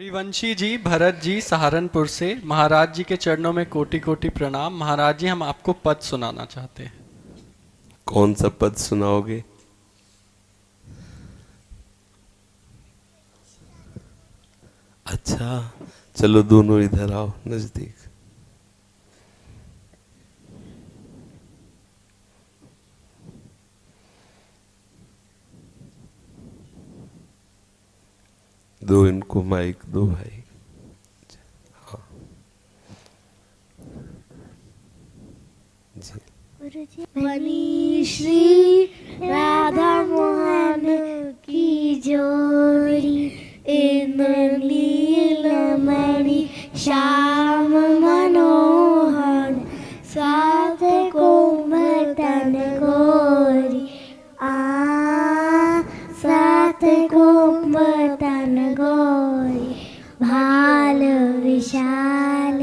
हरिवंशी जी, भरत जी सहारनपुर से, महाराज जी के चरणों में कोटि कोटि प्रणाम। महाराज जी, हम आपको पद सुनाना चाहते हैं। कौन सा पद सुनाओगे? अच्छा, चलो दोनों इधर आओ नजदीक। दो इनको माइक दो भाई। हाँ जी। मनी श्री राधा मोहन की जोड़ी, इन नीलमणि श्याम मनोहर, साथ कोमतन गोरी, साथ कोमतन गोरी, भाल विशाल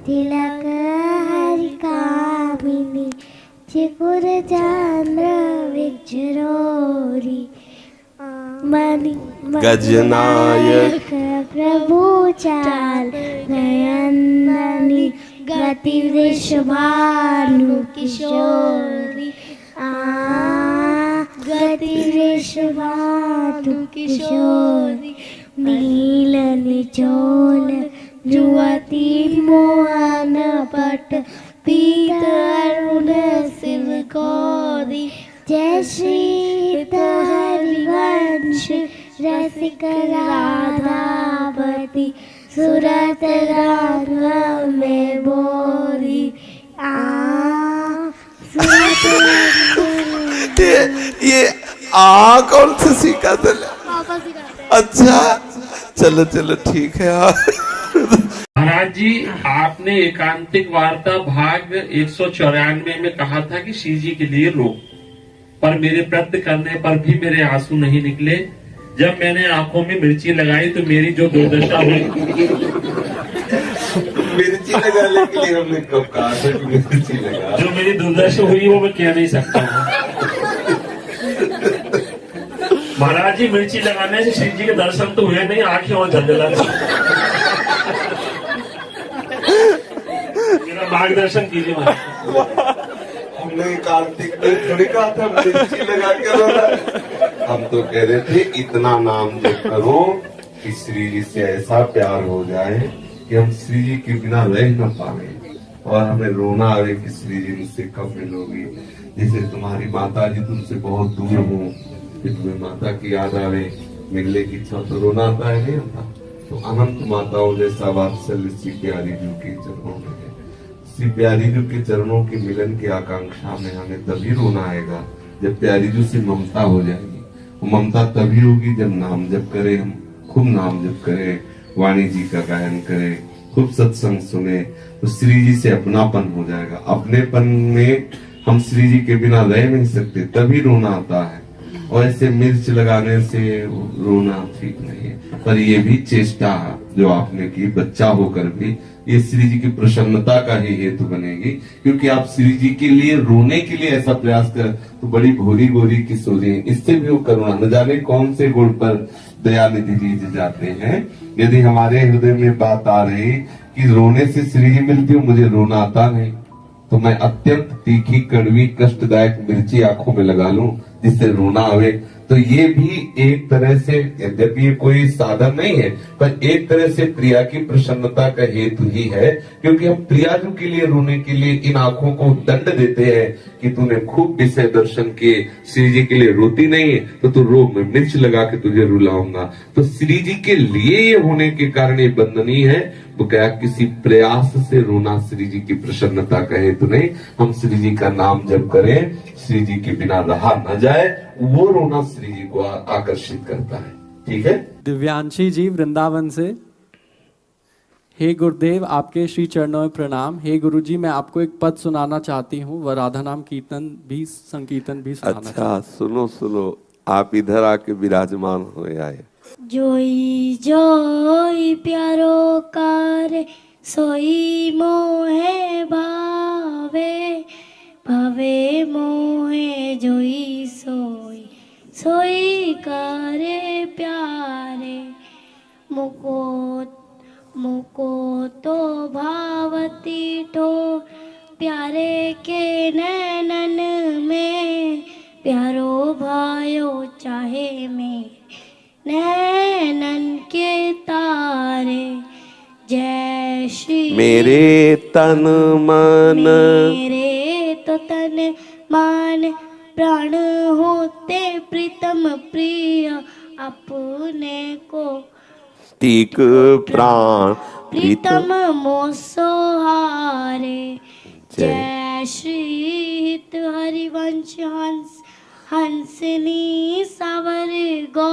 तिलक हरि कामिनी, चिकुर चंद्र विचरोरी, गजनायक प्रभु चाल नयननी, गति वृषभानु किशोरी, गति वृषभानु किशोरी, नील निचोल जुवती मोहन पट, पीत अरुण शिव गौरी, जय श्री हरिवंश रसिक राधापति, सुरत राघव में बोरी, ये कौन सा सीखा था? पापा सिखाते हैं। अच्छा, चलो चलो ठीक है। महाराज जी, आपने एकांतिक वार्ता भाग 194 में कहा था कि श्री जी के लिए रो, पर मेरे प्रयत्न करने पर भी मेरे आंसू नहीं निकले। जब मैंने आंखों में मिर्ची लगाई तो मेरी जो दुर्दशा हुई, मिर्ची लगाने के लिए हमने कब कहा था कि मिर्ची लगा? जो मेरी दुर्दशा हुई वो मैं कह नहीं सकता हूँ। महाराज जी, मिर्ची लगाने से श्री जी के दर्शन तो हुए नहीं, आंखें और झंझला थी। मेरा मार्गदर्शन कीजिए महाराज। हमने कार्तिक ने थोड़ी कहा था मिर्ची लगा के रोना। हम तो कह रहे थे इतना नाम जप करो कि श्री जी से ऐसा प्यार हो जाए कि हम श्री जी के बिना रह न पाए और हमें रोना आवे कि श्री जी मुझसे कब मिलोगी। जैसे तुम्हारी माता जी तुमसे बहुत दूर हो, फिर तुम्हें माता की याद आवे, मिलने की इच्छा, तो रोना आता है नहीं आता? तो अनंत माताओं जैसा वात्सल्य श्री प्यारी जी के चरणों में है। श्री प्यारी जी के चरणों के मिलन की आकांक्षा में हमें तभी रोना आएगा जब प्यारी जी से ममता हो जाएगी। वो ममता तभी होगी जब नाम जप करें, हम खूब नाम जप करें, वाणी जी का गायन करें, खूब सत्संग सुने, तो श्री जी से अपनापन हो जाएगा। अपनेपन में हम श्री जी के बिना रह नहीं सकते, तभी रोना आता है। और ऐसे मिर्च लगाने से रोना ठीक नहीं है, पर ये भी चेष्टा जो आपने की बच्चा होकर भी, ये श्री जी की प्रसन्नता का ही हेतु बनेगी। क्योंकि आप श्री जी के लिए रोने के लिए ऐसा प्रयास कर, तो बड़ी भोरी गोरी किशोरी, इससे भी वो करुणा, न जाने कौन से गुण पर दया निधि लीज जाते हैं। यदि हमारे हृदय में बात आ रही कि रोने से श्री जी मिलती हो, मुझे रोना आता नहीं, तो मैं अत्यंत तीखी कड़वी कष्टदायक मिर्ची आंखों में लगा लूं जिससे रोना आवे। तो ये भी एक तरह से, यद्यपि ये कोई साधन नहीं है, पर एक तरह से प्रिया की प्रसन्नता का हेतु ही है। क्योंकि हम प्रियाजू के लिए रोने के लिए इन आंखों को दंड देते हैं कि तूने खूब विषय दर्शन किए, श्री जी के लिए रोती नहीं है, तो तू रो, मैं मिर्च लगा के तुझे रुलाऊंगा। तो श्री जी के लिए ये होने के कारण ये बंदनीय है। वो क्या किसी प्रयास से रोना श्री जी की प्रसन्नता का हेतु नहीं। हम श्री जी का नाम जप करें, श्री जी के बिना रहा न जाए, वो रोना श्री जी को आकर्षित करता है। ठीक है। दिव्यांशी जी वृंदावन से, हे गुरुदेव, आपके श्री चरणों में प्रणाम। हे गुरु जी, मैं आपको एक पद सुनाना चाहती हूँ, वह राधा नाम कीर्तन भी, संकीर्तन भी सुनाना चाहती हूँ। सुनो सुनो, आप इधर आके विराजमान हो आए। जोई जोई प्यारो कार, सोई मोहे भावे, भवे मोहे जोई सोई, सोई करे प्यारे, मुको मुको तो भावती ठो प्यारे के नैनन में प्यारो भायो चाहे में नैनन के तारे जय श्री मेरे तन मन मेरे तो तन मान प्राण होते प्रीतम प्रिय अपने को तीक प्राण प्रीतम मोसोहारे जय श्री हित हरिवंश हंस हंसनी सावर गो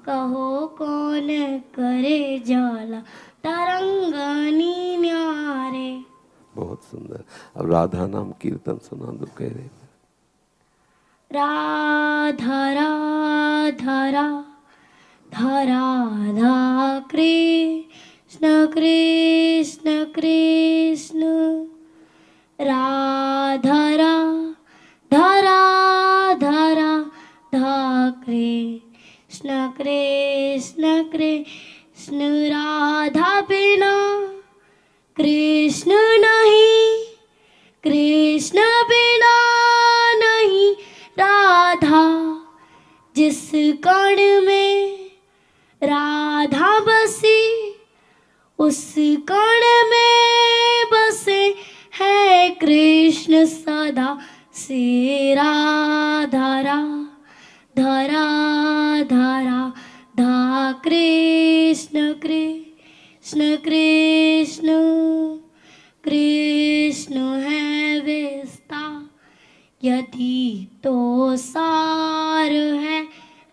कहो कौन करे जाला तरंगनी न्यारे। बहुत सुंदर। अब राधा नाम कीर्तन सुना दो कह रहे। राधा राधा राधा राधा कृष्ण कृष्ण कृष्ण राधा राधा राधा राधा कृष्ण कृष्ण कृष्ण राधा बिना कृष्ण नहीं कृष्ण बिना नहीं राधा जिस कण में राधा बसी उस कण में बसे है कृष्ण सदा से राधा राधा राधा राधा कृष्ण कृष्ण कृष्ण कृष्ण है विस्तार यदि तो सार है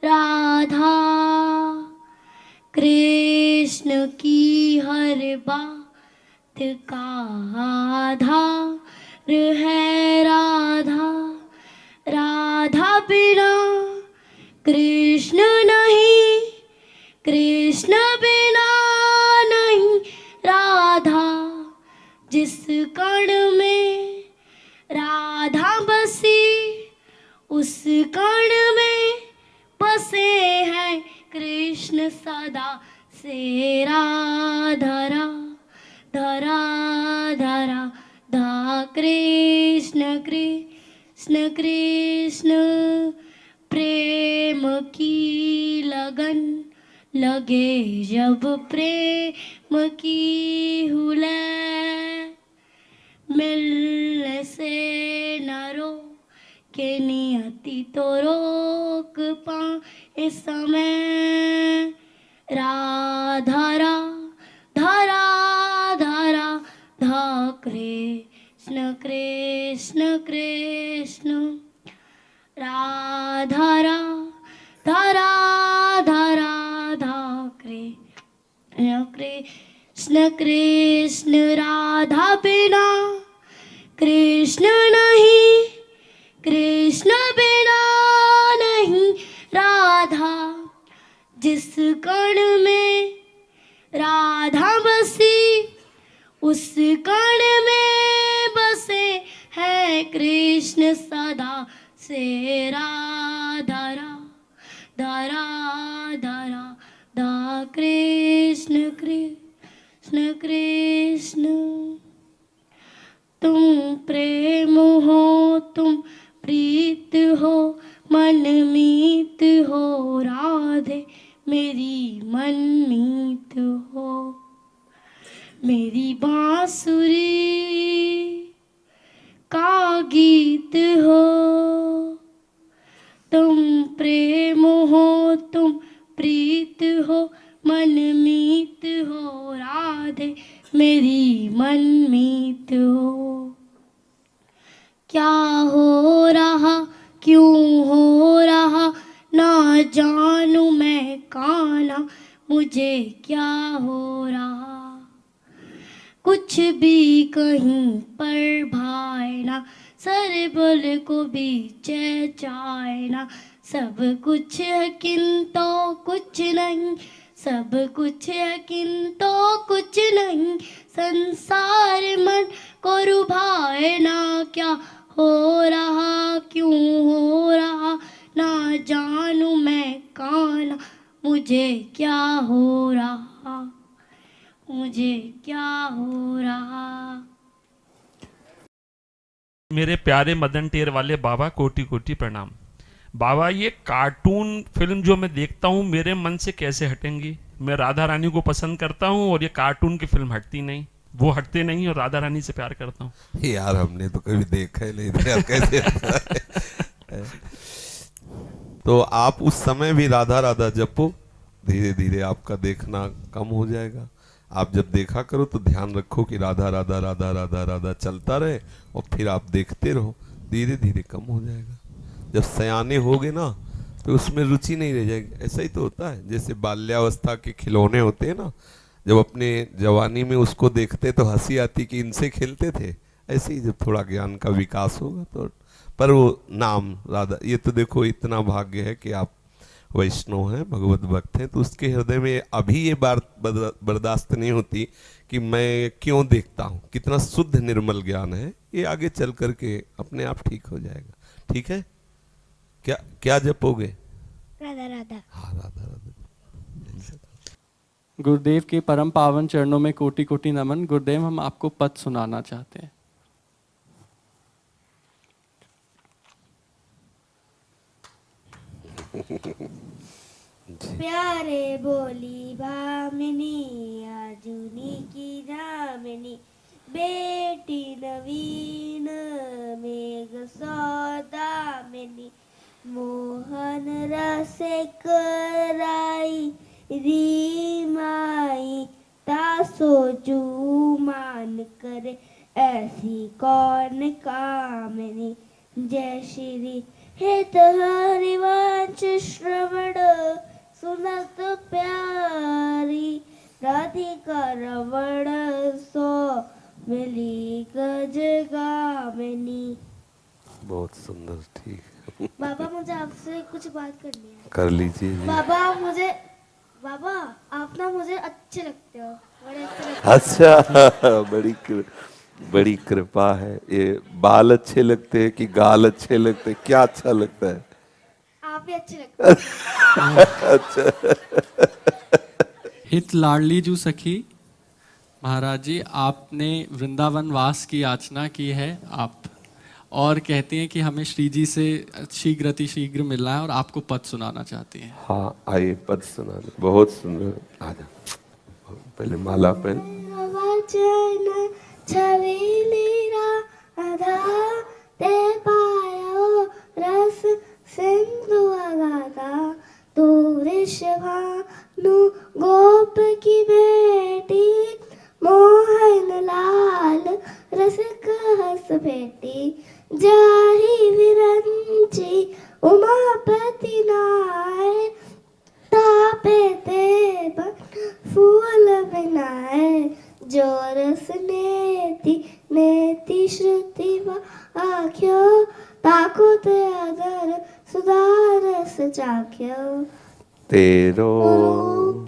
राधा कृष्ण की हर बात का आधार है राधा राधा बिना कृष्ण नहीं कृष्ण बिना नहीं राधा जिस कण में राधा बसी उस कण में बसे हैं कृष्ण सदा से राधा राधा राधा राधा कृष्ण कृष्ण कृष्ण प्रेम की लगन लगे जब प्रेम की हुलै मिलने से न रोके नियति तो रोक पाए समय राधा राधा राधा राधा कृष्ण कृष्ण कृष्ण राधा राधा राधा राधा कृष्ण कृष्ण कृष्ण राधा बिना कृष्ण नहीं कृष्ण बिना नहीं राधा जिस कण में राधा बसी उस कण में बसे है कृष्ण सदा से राधा राधा राधा राधा कृष्ण कृष्ण कृष्ण तुम प्रेम हो तुम प्रीत हो मन मीत हो राधे मेरी मन मीत हो मेरी बांसुरी का गीत हो तुम प्रेम हो तुम प्रीत हो मन मीत हो राधे मेरी मन मीत हो क्या हो रहा क्यों हो रहा ना जानू मैं कान्हा मुझे क्या हो रहा कुछ भी कहीं पर भाई ना सर बोल को भी चेचाए ना सब कुछ है किंतु कुछ नहीं सब कुछ है किंतु कुछ नहीं संसार मन को रुभाए ना क्या हो रहा क्यों हो रहा ना जानू मैं कान्हा मुझे क्या हो रहा, मुझे क्या हो रहा। मेरे प्यारे मदन टेर वाले बाबा, कोटि कोटि प्रणाम। बाबा, ये कार्टून फिल्म जो मैं देखता हूँ मेरे मन से कैसे हटेंगी? मैं राधा रानी को पसंद करता हूँ और ये कार्टून की फिल्म हटती नहीं, वो हटते नहीं, और राधा रानी से प्यार करता हूँ। यार हमने तो कभी देखा ही नहीं था, कैसे है? तो आप उस समय भी राधा राधा जपो, धीरे धीरे आपका देखना कम हो जाएगा। आप जब देखा करो तो ध्यान रखो कि राधा राधा राधा राधा राधा चलता रहे, और फिर आप देखते रहो, धीरे धीरे कम हो जाएगा। जब सयाने होगे ना तो उसमें रुचि नहीं रह जाएगी। ऐसा ही तो होता है, जैसे बाल्यावस्था के खिलौने होते हैं ना, जब अपने जवानी में उसको देखते तो हंसी आती कि इनसे खेलते थे, ऐसे ही जब थोड़ा ज्ञान का विकास होगा तो। पर वो नाम राधा, ये तो देखो इतना भाग्य है कि आप वैष्णव हैं, भगवत भक्त हैं, तो उसके हृदय में अभी ये बात बर्दाश्त नहीं होती कि मैं क्यों देखता हूँ। कितना शुद्ध निर्मल ज्ञान है ये, आगे चल करके अपने आप ठीक हो जाएगा। ठीक है? क्या क्या जपोगे? राधा राधा। हाँ, राधा राधा। गुरुदेव के परम पावन चरणों में कोटि कोटि नमन। गुरुदेव, हम आपको पद सुनाना चाहते हैं। प्यारे बोली भामिनी, अर्जुनी की जामिनी, बेटी नवीन मेघ सौदामिनी, मोहन रसे कराई रीमाई, तासो मान करे ऐसी कौन कामिनी। जय श्री हित हरिवंश श्रवण सुनत प्यारी, राधिका रवण सो मिली गज गामिनी। बहुत सुंदर, ठीक है। बाबा, मुझे आपसे कुछ बात करनी है। कर लीजिए जी। बाबा आप ना मुझे अच्छे लगते हो, बड़े अच्छे लगते हो। अच्छा, बड़ी कृपा है। ये बाल अच्छे लगते हैं कि गाल अच्छे लगते हैं, क्या अच्छा लगता है? आप भी अच्छे लगते हो। अच्छा। हित लाडली जू सखी, महाराज जी आपने वृंदावन वास की याचना की है आप, और कहती हैं कि हमें श्री जी से शीघ्र अतिशीघ्र मिलना है और आपको पद सुनाना चाहती हैं। हाँ, आइए पद सुना दे। बहुत सुंदर। आजा, पहले माला पहन। वचन छवेलीरा अधा ते पायो रस सिंधु अगाधा, तू वृषभानु गोप की बेटी, मोहन लाल रसिक हस बेटी, जाहि विरंची उमापति नाय, तापे ते फूल बिनाए, जो रस नेति नेति श्रुति आख्यो, ताको ते अदर सुधारस चाख्यो। तेरो रूप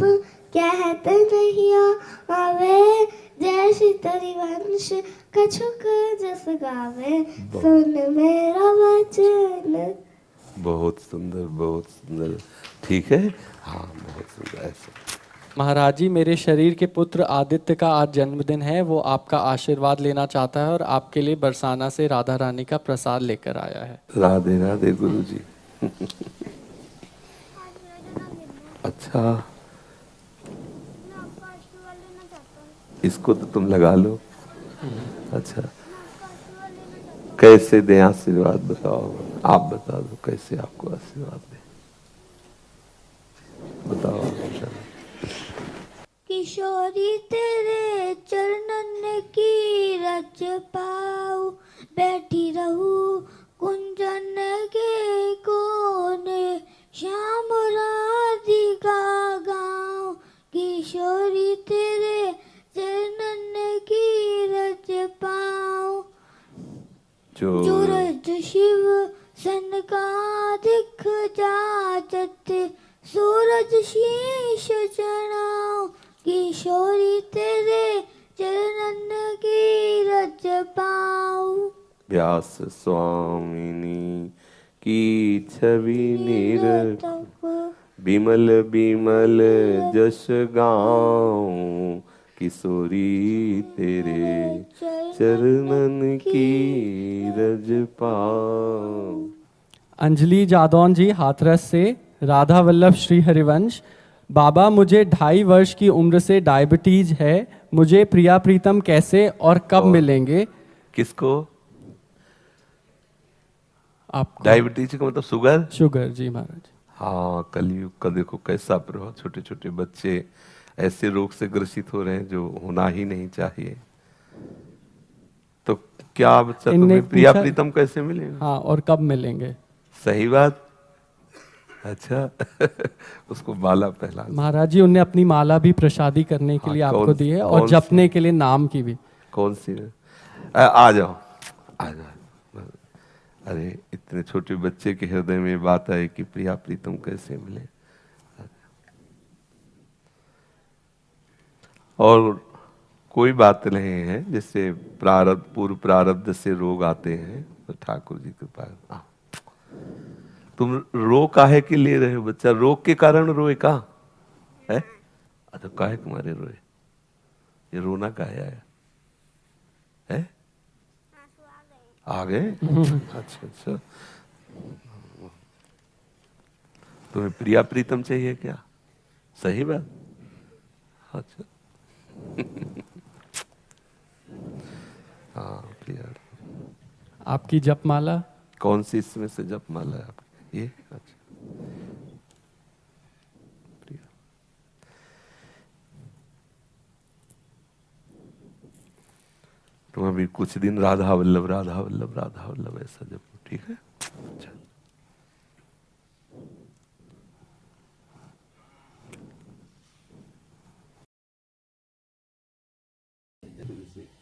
कहते नहीं आवे, जैसी तरी वंश कछुक जस गावे, सुन मेरा वचन। बहुत सुंदर, बहुत सुंदर। ठीक है, हाँ, बहुत सुंदर। ऐसा महाराज जी, मेरे शरीर के पुत्र आदित्य का आज जन्मदिन है, वो आपका आशीर्वाद लेना चाहता है और आपके लिए बरसाना से राधा रानी का प्रसाद लेकर आया है। राधे राधे गुरु जी। अच्छा, इसको तो तुम लगा लो। अच्छा, कैसे दे आशीर्वाद बताओ, आप बता दो कैसे आपको आशीर्वाद दे, बताओ आप। किशोरी तेरे चरणन की रज पाऊं, बैठी रहूं कुंजन के कोने, श्याम राधिका गाऊं, किशोरी तेरे चरणन की रज पाऊं। जो रज शिव सन का दिख जाचत, सूरज शीश चढ़ाऊं, किशोरी तेरे चरणन की रज पाऊं। व्यास स्वामिनी की छवि निरतक, बिमल बिमल जस गाऊं, किशोरी तेरे चरणन की रज पाऊं। अंजलि जादौन जी हाथरस से, राधा वल्लभ श्री हरिवंश। बाबा मुझे 2.5 वर्ष की उम्र से डायबिटीज है, मुझे प्रिया प्रीतम कैसे और कब मिलेंगे? किसको? आपको? डायबिटीज का मतलब शुगर? शुगर जी महाराज। हाँ, कलयुग का देखो कैसा प्रभाव, छोटे छोटे बच्चे ऐसे रोग से ग्रसित हो रहे हैं जो होना ही नहीं चाहिए। तो क्या बच्चा तुम्हें प्रिया प्रीतम कैसे मिलेगा? हाँ, और कब मिलेंगे? सही बात। अच्छा उसको माला पहला। महाराज जी उन्हें अपनी माला भी प्रसादी करने के लिए आपको दी है, और जपने के लिए नाम की भी। कौन सी? आ जाओ आ जाओ। अरे इतने छोटे बच्चे के हृदय में बात आई कि प्रिया प्रीतम कैसे मिले। और कोई बात नहीं है, जैसे प्रारब्ध पूर्व प्रारब्ध से रोग आते हैं तो ठाकुर जी के पास। तुम रो काहे के ले रहे हो बच्चा? रोग के कारण रोए का है? अच्छा, काहे तुम्हारे रोए? ये रोना काहे आया है? आ गए? अच्छा अच्छा। तुम्हें प्रिया प्रीतम चाहिए क्या? सही बात। अच्छा हाँ प्रिया। आपकी जपमाला कौन सी इसमें से जपमाला है आपकी? ये अच्छा प्रिया। तुम अभी कुछ दिन राधा वल्लभ राधा वल्लभ राधा वल्लभ ऐसा जपो, ठीक है? अच्छा।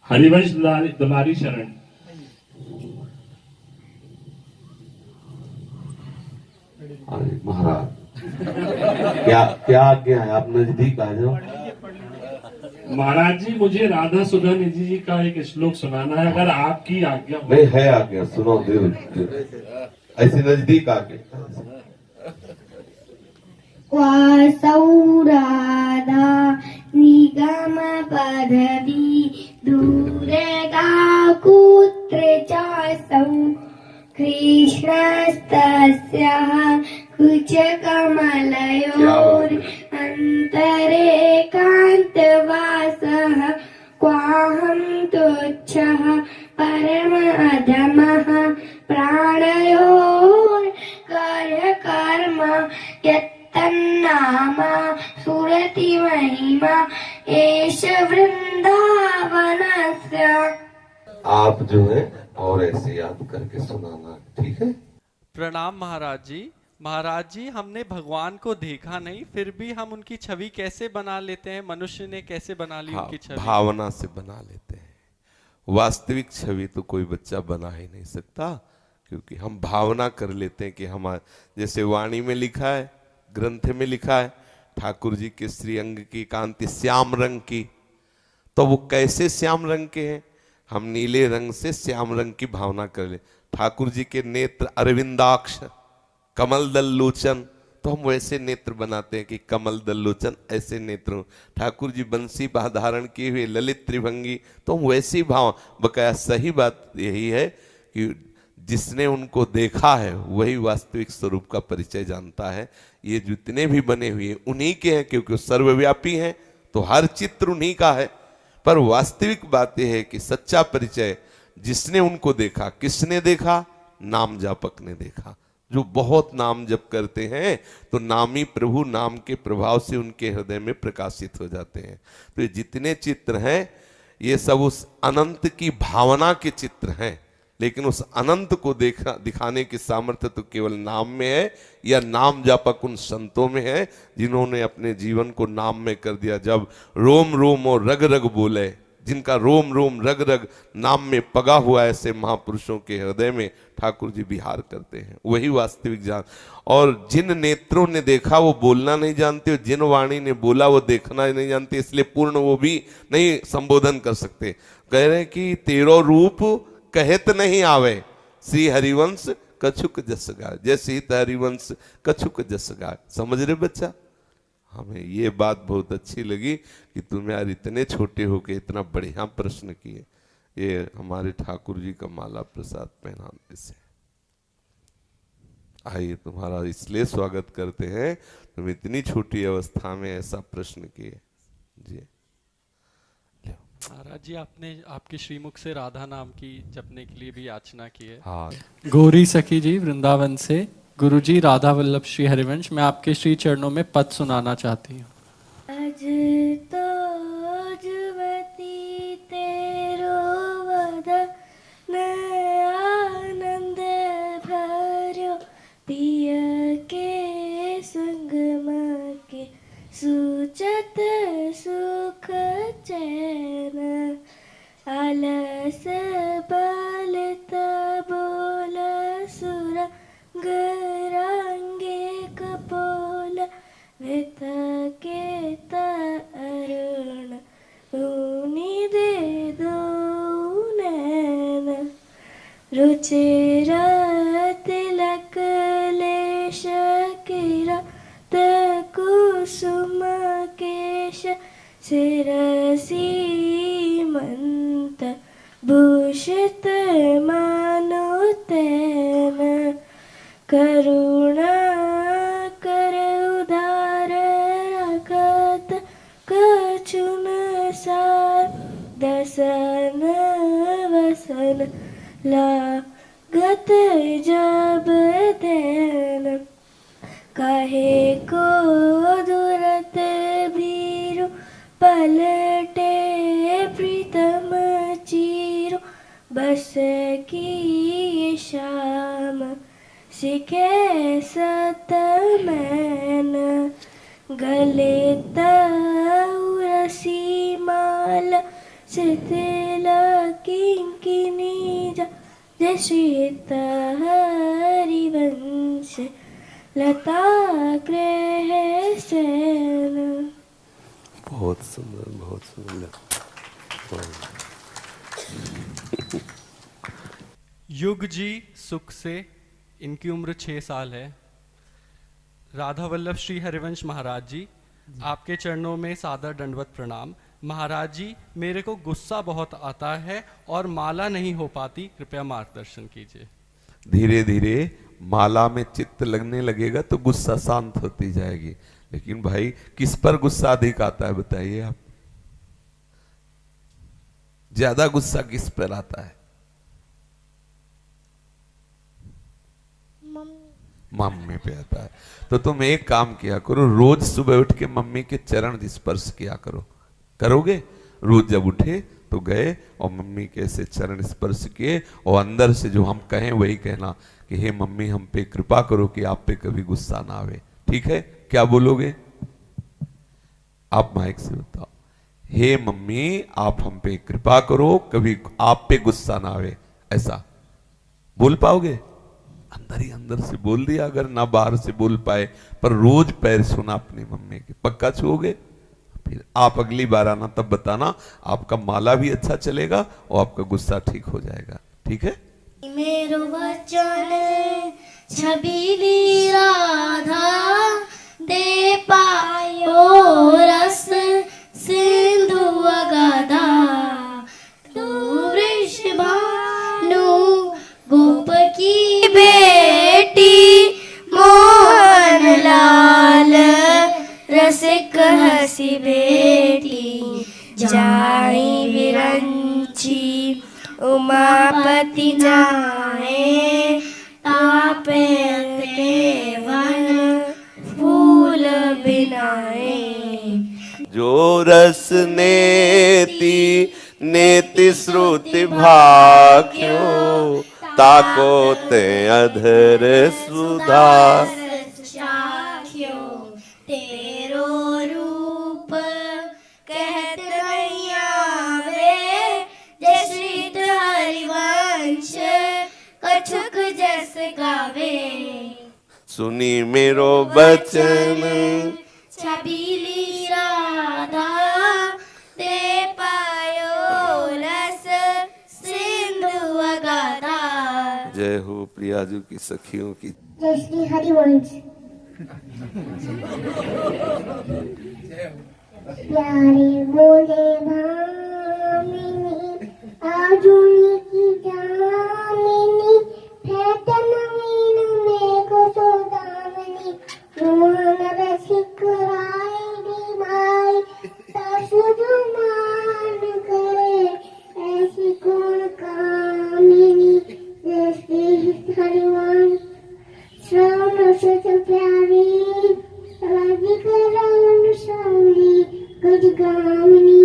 हरिवंश दुलारी शरण। अरे महाराज क्या क्या आज्ञा है? आप नजदीक आ जाओ। महाराज जी मुझे राधा सुधा निधि जी का एक श्लोक सुनाना है, अगर आपकी आज्ञा हो। नहीं है आज्ञा, सुनो। ऐसे नजदीक आके। वासौ राधा निगम पदवी दूरगा कुत्र चासौ कृष्णस्तस्याः कुचकमलयोर अन्तरे कान्तवासः क्वाहं तुच्छः परम अधमः प्राणयोर कर्म यत्तन्नाम सुरति महिमा एष वृंदावनस्य। आप जो है और ऐसे याद करके सुनाना, ठीक है? प्रणाम महाराज जी। महाराज जी हमने भगवान को देखा नहीं, फिर भी हम उनकी छवि कैसे बना लेते हैं? मनुष्य ने कैसे बना ली उनकी छवि? भावना से बना लेते हैं। वास्तविक छवि तो कोई बच्चा बना ही नहीं सकता, क्योंकि हम भावना कर लेते हैं कि हमारे, जैसे वाणी में लिखा है, ग्रंथ में लिखा है, ठाकुर जी के श्री अंग की कांति श्याम रंग की। तो वो कैसे श्याम रंग के हैं? हम नीले रंग से श्याम रंग की भावना कर ले। ठाकुर जी के नेत्र अरविंदाक्ष, कमल दल लोचन, तो हम वैसे नेत्र बनाते हैं कि कमल दल लोचन ऐसे नेत्र। ठाकुर जी बंसी धारण किए हुए ललित त्रिभंगी, तो हम वैसी भाव बकाया। सही बात यही है कि जिसने उनको देखा है वही वास्तविक स्वरूप का परिचय जानता है। ये जितने भी बने हुए उन्हीं के हैं, क्योंकि वो सर्वव्यापी हैं, तो हर चित्र उन्हीं का है। पर वास्तविक बात यह है कि सच्चा परिचय जिसने उनको देखा, किसने देखा? नाम जापक ने देखा। जो बहुत नाम जप करते हैं तो नामी प्रभु नाम के प्रभाव से उनके हृदय में प्रकाशित हो जाते हैं। तो ये जितने चित्र हैं ये सब उस अनंत की भावना के चित्र हैं, लेकिन उस अनंत को दिखाने की सामर्थ्य तो केवल नाम में है, या नाम जापक उन संतों में है जिन्होंने अपने जीवन को नाम में कर दिया। जब रोम रोम और रग रग बोले, जिनका रोम रोम रग रग नाम में पगा हुआ, ऐसे महापुरुषों के हृदय में ठाकुर जी विहार करते हैं। वही वास्तविक जान। और जिन नेत्रों ने देखा वो बोलना नहीं जानते, और जिन वाणी ने बोला वो देखना नहीं जानते, इसलिए पूर्ण वो भी नहीं संबोधन कर सकते। कह रहे कि तेरो रूप कहत नहीं आवे, श्री हरिवंश कछुक जस गाय, जैसे ही हरिवंश कछुक जस गाय। समझ रहे बच्चा? हमें ये बात बहुत अच्छी लगी कि तुम यार इतने छोटे होके इतना बढ़िया प्रश्न किए। ये हमारे ठाकुर जी का माला प्रसाद पहनाने से। आइए तुम्हारा इसलिए स्वागत करते हैं, तुम इतनी छोटी अवस्था में ऐसा प्रश्न किए। जी महाराज जी, आपने आपके श्रीमुख से राधा नाम की जपने के लिए भी याचना की है। हाँ, गौरी सखी जी वृंदावन से, गुरुजी राधा वल्लभ श्री हरिवंश, मैं आपके श्री चरणों में पद सुनाना चाहती हूँ। अज तो जुवती तेरो वदन आनंद भर्यो, पिय के संग के सूचत सुख चैन, अलस बलित बोल सुर गरांगे कपोल, वित के तरुण ऊनी दे दो नैन, रुचिर तिलक लेश किरा कुसुम केश, शिरसी मंत भूषित मानो तैन, करुणा कर उदार रखत कछुन सार, दसन वसन लागत जब देन, कहे को दुरत भीरु पलटे प्रीतम चीरु, बस की शाम सिखे सत मैन, गले तसी माल शिथिल किंकिनी जा, जय श्रीत हरिवंश लता ग्रह सेन। बहुत सुंदर, बहुत सुंदर। युग जी सुख से, इनकी उम्र 6 साल है। राधा वल्लभ श्री हरिवंश महाराज जी, आपके चरणों में सादर दंडवत प्रणाम। महाराज जी, मेरे को गुस्सा बहुत आता है और माला नहीं हो पाती, कृपया मार्गदर्शन कीजिए। धीरे धीरे माला में चित्त लगने लगेगा तो गुस्सा शांत होती जाएगी। लेकिन भाई, किस पर गुस्सा अधिक आता है बताइए आप? ज्यादा गुस्सा किस पर आता है? मम्मी पे आता है। तो तुम एक काम किया करो, रोज सुबह उठ के मम्मी के चरण स्पर्श किया करो। करोगे? रोज जब उठे तो गए और मम्मी के ऐसे चरण स्पर्श किए, और अंदर से जो हम कहें वही कहना कि हे मम्मी, हम पे कृपा करो कि आप पे कभी गुस्सा ना आवे। ठीक है? क्या बोलोगे आप? माइक से बताओ। हे मम्मी, आप हम पे कृपा करो, कभी आप पे गुस्सा ना आवे। ऐसा बोल पाओगे? अंदर ही अंदर से बोल दिया, अगर ना बाहर से बोल पाए, पर रोज पैर सुना अपनी मम्मी के। पक्का छूओगे? फिर आप अगली बार आना, तब बताना, आपका माला भी अच्छा चलेगा और आपका गुस्सा ठीक हो जाएगा। ठीक है? मेरो वचन छबीली राधा, दे पायो रस सिंधु अगाधा, तू वृषभानु गोप की बेटी, मोहन लाल रसिक हसी बेटी, जाई विरंची उमापति जाए, तापे वन फूल बिनाए, जो रस नेति नेति श्रुति भाख्यो, ताको ते अधर सुधा, चाख्यो तेरो रूप कहत नहीं आवे, जय श्रीत हरिवंश कछुक जस गावे, सुनी मेरो बचन छबीली राधा, दे पायो रस सिंधु अगाधा। जय हो। प्रियाजू की सखियों की। जय श्री हरिवंश। प्यारे बोले भामिनी आजुनी की जामिनी फैतन मीन में को सोदामनी मोहन रसिक राय दी माई ससुजुमान करे ऐसी कौन कामिनी। जय श्री हरिवंश। श्रवण सुत प्यारी राधिका रावण सावली गजगामिनी